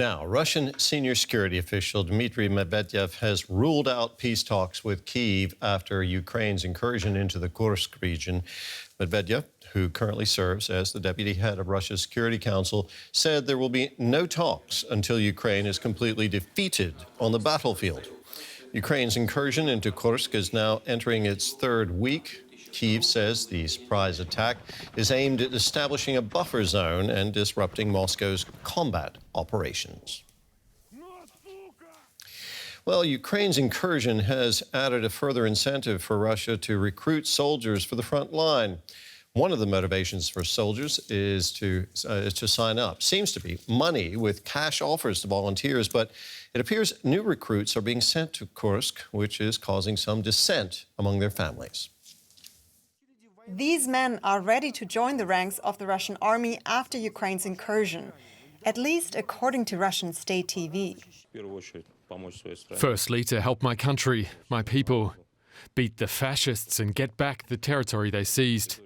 Now, Russian senior security official Dmitry Medvedev has ruled out peace talks with Kyiv after Ukraine's incursion into the Kursk region. Medvedev, who currently serves as the deputy head of Russia's Security Council, said there will be no talks until Ukraine is completely defeated on the battlefield. Ukraine's incursion into Kursk is now entering its third week. Kyiv says the surprise attack is aimed at establishing a buffer zone and disrupting Moscow's combat operations. Well, Ukraine's incursion has added a further incentive for Russia to recruit soldiers for the front line. One of the motivations for soldiers is to sign up. Seems to be money with cash offers to volunteers, but it appears new recruits are being sent to Kursk, which is causing some dissent among their families. These men are ready to join the ranks of the Russian army after Ukraine's incursion, at least according to Russian state TV. Firstly, to help my country, my people, beat the fascists and get back the territory they seized.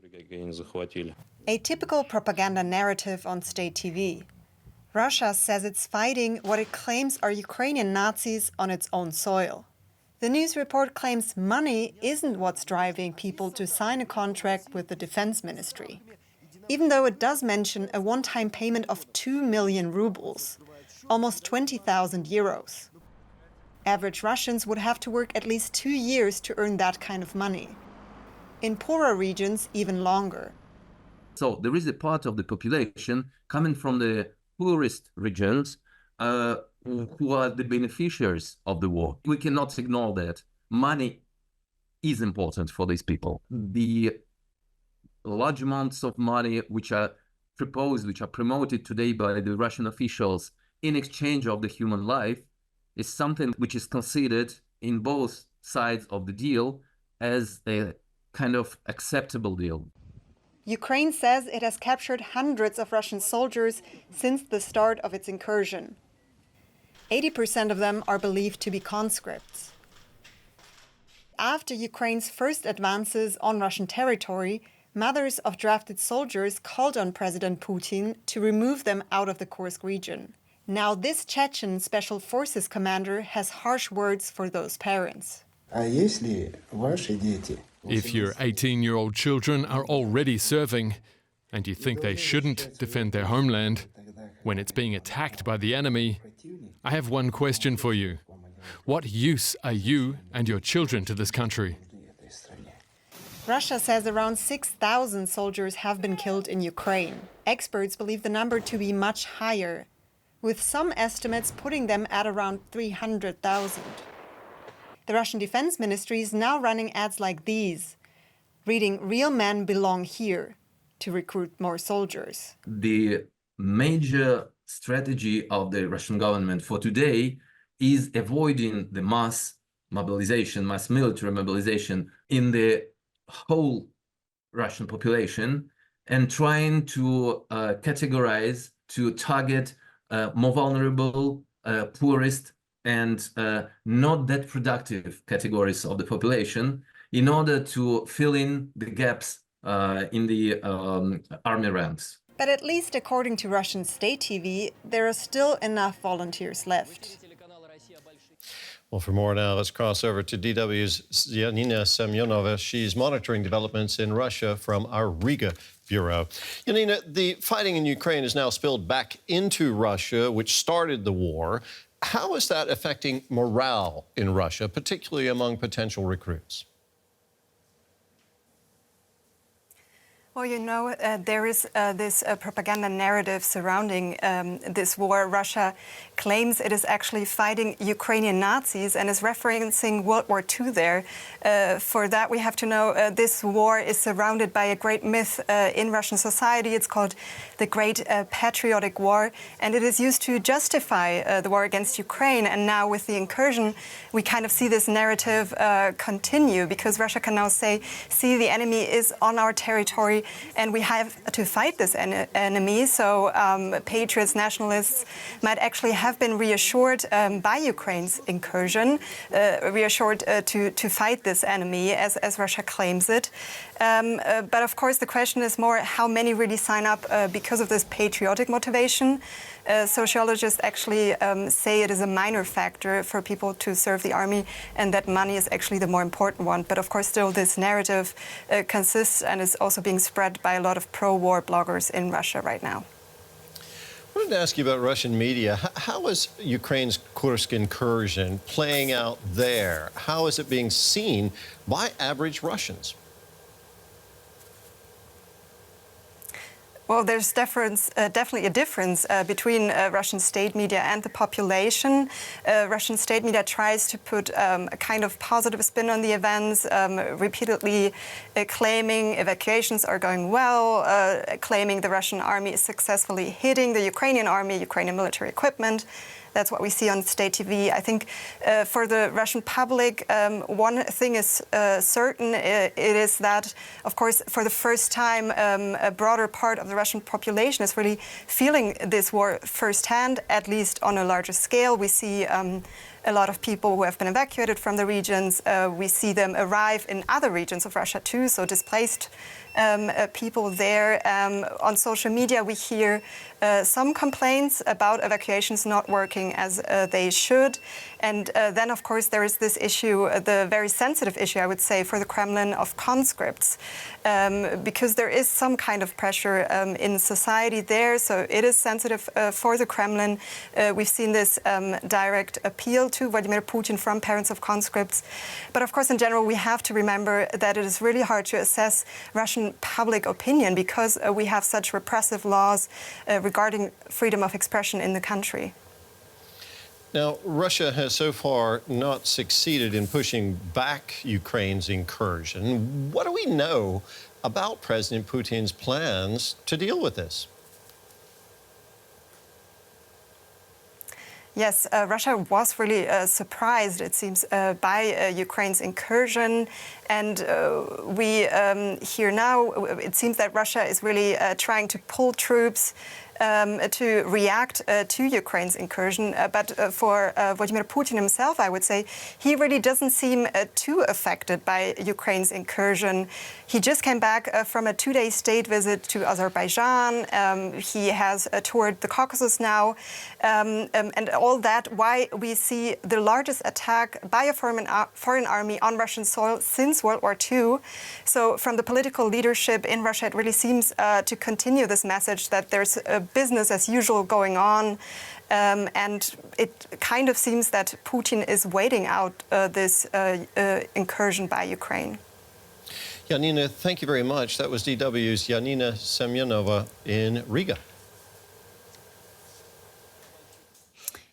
A typical propaganda narrative on state TV. Russia says it's fighting what it claims are Ukrainian Nazis on its own soil. The news report claims money isn't what's driving people to sign a contract with the defense ministry, even though it does mention a one-time payment of 2 million rubles, almost 20,000 euros. Average Russians would have to work at least 2 years to earn that kind of money. In poorer regions, even longer. So there is a part of the population coming from the poorest regions who are the beneficiaries of the war. We cannot ignore that. Money is important for these people. The large amounts of money which are proposed, which are promoted today by the Russian officials in exchange of the human life is something which is considered in both sides of the deal as a kind of acceptable deal. Ukraine says it has captured hundreds of Russian soldiers since the start of its incursion. 80% of them are believed to be conscripts. After Ukraine's first advances on Russian territory, mothers of drafted soldiers called on President Putin to remove them out of the Kursk region. Now this Chechen Special Forces commander has harsh words for those parents. If your 18-year-old children are already serving and you think they shouldn't defend their homeland when it's being attacked by the enemy, I have one question for you. What use are you and your children to this country? Russia says around 6,000 soldiers have been killed in Ukraine. Experts believe the number to be much higher, with some estimates putting them at around 300,000. The Russian Defense Ministry is now running ads like these, reading "Real men belong here" to recruit more soldiers. The major strategy of the Russian government for today is avoiding the mass mobilization, mass military mobilization in the whole Russian population and trying to categorize, to target more vulnerable, poorest, and not that productive categories of the population in order to fill in the gaps in the army ranks. But at least according to Russian state TV, there are still enough volunteers left. Well, for more now, let's cross over to DW's Janina Semenova. She's monitoring developments in Russia from our Riga bureau. Janina, the fighting in Ukraine has now spilled back into Russia, which started the war. How is that affecting morale in Russia, particularly among potential recruits? Well, you know, there is this propaganda narrative surrounding this war. Russia claims it is actually fighting Ukrainian Nazis and is referencing World War II there. For that, we have to know this war is surrounded by a great myth in Russian society. It's called the Great Patriotic War, and it is used to justify the war against Ukraine. And now with the incursion, we kind of see this narrative continue, because Russia can now say, see, the enemy is on our territory, and we have to fight this enemy. So patriots, nationalists might actually have been reassured by Ukraine's incursion, reassured to fight this enemy as Russia claims it. But of course, the question is more how many really sign up because of this patriotic motivation. Sociologists actually say it is a minor factor for people to serve the army and that money is actually the more important one. But of course, still this narrative consists and is also being spread by a lot of pro-war bloggers in Russia right now. I wanted to ask you about Russian media. How is Ukraine's Kursk incursion playing out there? How is it being seen by average Russians? Well, there's definitely a difference between Russian state media and the population. Russian state media tries to put a kind of positive spin on the events, repeatedly claiming evacuations are going well, claiming the Russian army is successfully hitting the Ukrainian army, Ukrainian military equipment. That's what we see on state TV. I think for the Russian public, one thing is certain. It is that, of course, for the first time, a broader part of the Russian population is really feeling this war firsthand, at least on a larger scale. We see a lot of people who have been evacuated from the regions. We see them arrive in other regions of Russia too, so displaced people there. On social media, we hear some complaints about evacuations not working as they should. And then, of course, there is this issue, the very sensitive issue, I would say, for the Kremlin of conscripts, because there is some kind of pressure in society there. So it is sensitive for the Kremlin. We've seen this direct appeal to Vladimir Putin from parents of conscripts. But of course, in general, we have to remember that it is really hard to assess Russian public opinion because we have such repressive laws regarding freedom of expression in the country. Now, Russia has so far not succeeded in pushing back Ukraine's incursion. What do we know about President Putin's plans to deal with this? Yes, Russia was really surprised, it seems, by Ukraine's incursion. And we hear now, it seems that Russia is really trying to pull troops to react to Ukraine's incursion. But for Vladimir Putin himself, I would say, he really doesn't seem too affected by Ukraine's incursion. He just came back from a 2-day state visit to Azerbaijan. He has toured the Caucasus now. And all that, why we see the largest attack by a foreign army on Russian soil since World War II. So from the political leadership in Russia, it really seems to continue this message that there's a business as usual going on. And it kind of seems that Putin is waiting out this incursion by Ukraine. Janina, thank you very much. That was DW's Janina Semenova in Riga.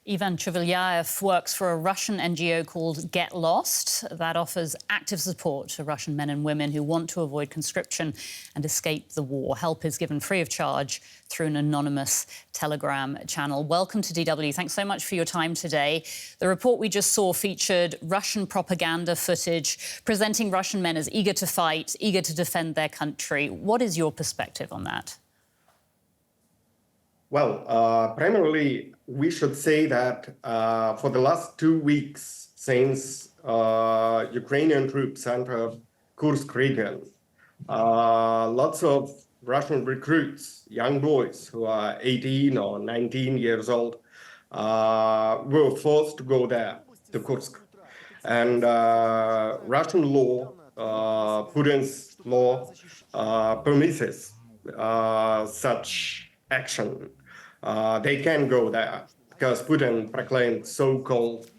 Ivan Chuvilyaev works for a Russian NGO called Get Lost that offers active support to Russian men and women who want to avoid conscription and escape the war. Help is given free of charge through an anonymous Telegram channel. Welcome to DW. Thanks so much for your time today. The report we just saw featured Russian propaganda footage presenting Russian men as eager to fight, eager to defend their country. What is your perspective on that? Well, primarily, we should say that for the last 2 weeks since Ukrainian troops entered Kursk region, lots of Russian recruits, young boys who are 18 or 19 years old, were forced to go there, to Kursk. And Russian law, Putin's law, permits such action. They can go there because Putin proclaimed so-called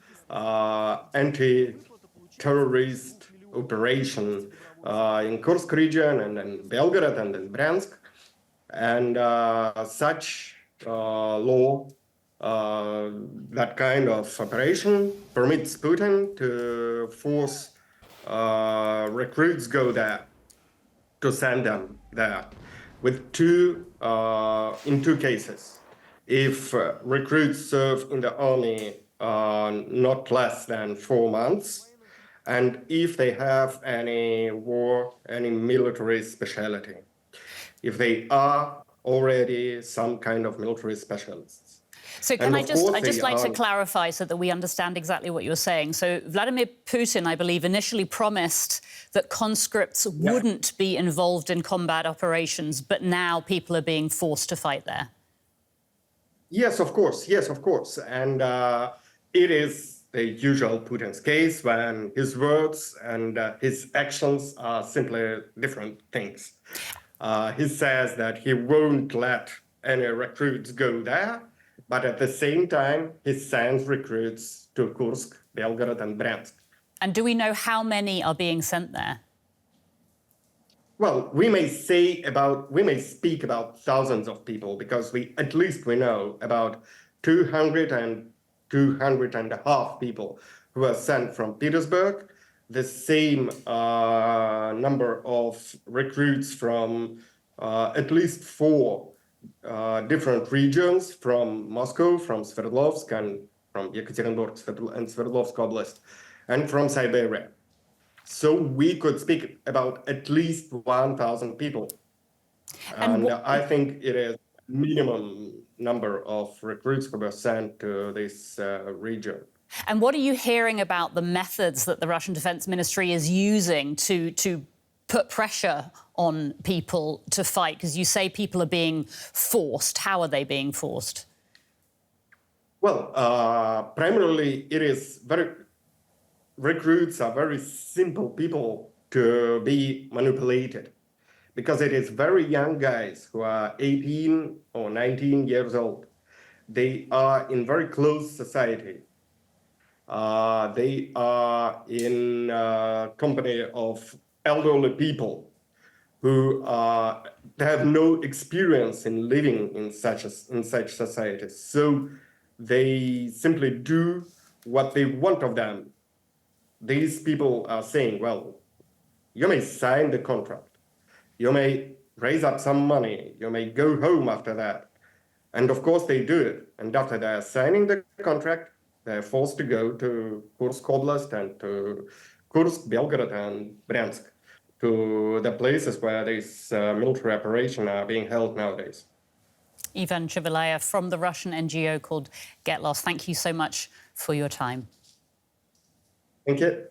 anti-terrorist operation in Kursk region and in Belgorod and in Bryansk. And such law, that kind of operation permits Putin to force recruits go there, to send them there, with in two cases. If recruits serve in the army not less than 4 months, and if they have any military specialty, if they are already some kind of military specialists. So I'd just like to clarify so that we understand exactly what you're saying. So Vladimir Putin, I believe, initially promised that conscripts wouldn't be involved in combat operations, but now people are being forced to fight there. Yes, of course. Yes, of course. And it is the usual Putin's case when his words and his actions are simply different things. He says that he won't let any recruits go there, but at the same time, he sends recruits to Kursk, Belgorod, and Bryansk. And do we know how many are being sent there? Well, we may speak about thousands of people because at least we know about 200 and 200.5 people who are sent from Petersburg, the same number of recruits from at least 4 different regions, from Moscow, from Sverdlovsk, and from Yekaterinburg and Sverdlovsk Oblast, and from Siberia. So we could speak about at least 1,000 people. And I think it is minimum number of recruits who were sent to this region. And what are you hearing about the methods that the Russian Defense Ministry is using to put pressure on people to fight? Because you say people are being forced. How are they being forced? Well, primarily it is recruits are very simple people to be manipulated because it is very young guys who are 18 or 19 years old. They are in very close society. They are in company of elderly people who have no experience in living in such societies. So they simply do what they want of them. These people are saying, well, you may sign the contract, you may raise up some money, you may go home after that. And of course they do it. And after they are signing the contract, they're forced to go to Kursk Oblast and to Kursk, Belgorod, and Bryansk, to the places where these military operations are being held nowadays. Ivan Chuvilyaev from the Russian NGO called Get Lost. Thank you so much for your time. Thank you.